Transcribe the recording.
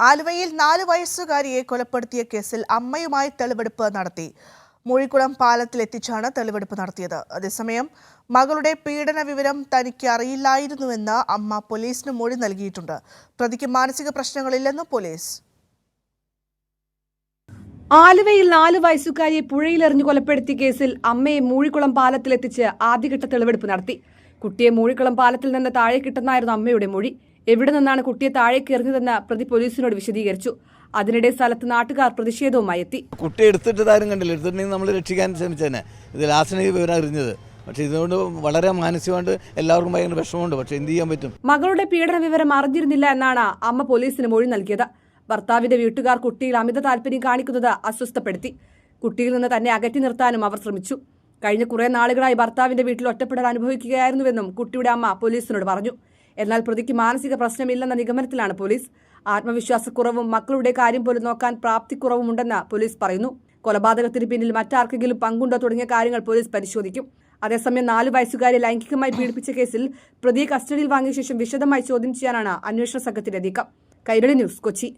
ആലുവയിൽ 4 വയസ്സുകാരിയെ കൊലപ്പെടുത്തിയ കേസിൽ അമ്മയുമായി തെളിവെടുപ്പ് നടത്തി. മൂഴിക്കുളം പാലത്തിലെത്തിച്ചാണ് തെളിവെടുപ്പ് നടത്തിയത്. അതേസമയം മകളുടെ പീഡന വിവരം തനിക്ക് അറിയില്ലായിരുന്നുവെന്ന് അമ്മ പോലീസിന് മൊഴി നൽകിയിട്ടുണ്ട്. പ്രതിക്ക് മാനസിക പ്രശ്നങ്ങളില്ലെന്ന് പോലീസ്. ആലുവയിൽ 4 വയസ്സുകാരിയെ പുഴയിലെറിഞ്ഞു കൊലപ്പെടുത്തിയ കേസിൽ അമ്മയെ മൂഴിക്കുളം പാലത്തിലെത്തിച്ച് ആദ്യഘട്ട തെളിവെടുപ്പ് നടത്തി. കുട്ടിയെ മൂഴിക്കുളം പാലത്തിൽ നിന്ന് താഴേക്കിട്ടെന്നായിരുന്നു അമ്മയുടെ മൊഴി. എവിടെ നിന്നാണ് കുട്ടിയെ താഴേക്ക് എറിഞ്ഞതെന്ന് പ്രതി പോലീസിനോട് വിശദീകരിച്ചു. അതിനിടെ സ്ഥലത്ത് നാട്ടുകാർ പ്രതിഷേധവുമായി എത്തി. കുട്ടി എടുത്തിട്ടാരും കണ്ടില്ല, എടുത്തിട്ടുണ്ടെങ്കിൽ നമ്മൾ രക്ഷിക്കാൻ ശ്രമിച്ചേനെ. ഇത് ലാസ്റ്റിന് വിവരം അറിഞ്ഞത്. പക്ഷെ ഇതുകൊണ്ട് വളരെ മാനസികമായിട്ട് എല്ലാവർക്കും ഭയങ്കര വിഷമമുണ്ട്. പക്ഷെ എന്ത് ചെയ്യാൻ പറ്റും? മകളുടെ പീഡന വിവരം അറിഞ്ഞിരുന്നില്ല എന്നാണ് അമ്മ പോലീസിന് മൊഴി നൽകിയത്. ഭർത്താവിന്റെ വീട്ടുകാർ കുട്ടിയിൽ അമിത താല്പര്യം കാണിക്കുന്നത് അസ്വസ്ഥപ്പെടുത്തി. കുട്ടിയിൽ നിന്ന് തന്നെ അകറ്റി നിർത്താനും അവർ ശ്രമിച്ചു. കഴിഞ്ഞ കുറെ നാളുകളായി ഭർത്താവിന്റെ വീട്ടിൽ ഒറ്റപ്പെടൽ അനുഭവിക്കുകയായിരുന്നുവെന്നും കുട്ടിയുടെ അമ്മ പോലീസിനോട് പറഞ്ഞു. എന്നാൽ പ്രതിക്ക് മാനസിക പ്രശ്നമില്ലെന്ന നിഗമനത്തിലാണ് പോലീസ്. ആത്മവിശ്വാസക്കുറവും മക്കളുടെ കാര്യം പോലും നോക്കാൻ പ്രാപ്തിക്കുറവുമുണ്ടെന്ന് പോലീസ് പറയുന്നു. കൊലപാതകത്തിന് പിന്നിൽ മറ്റാർക്കെങ്കിലും പങ്കുണ്ടോ തുടങ്ങിയ കാര്യങ്ങൾ പോലീസ് പരിശോധിക്കും. അതേസമയം 4 വയസ്സുകാരെ ലൈംഗികമായി പീഡിപ്പിച്ച കേസിൽ പ്രതിയെ കസ്റ്റഡിയിൽ വാങ്ങിയ ശേഷം വിശദമായി ചോദ്യം ചെയ്യാനാണ് അന്വേഷണ സംഘത്തിന്റെ നീക്കം. കൈരളി ന്യൂസ്, കൊച്ചി.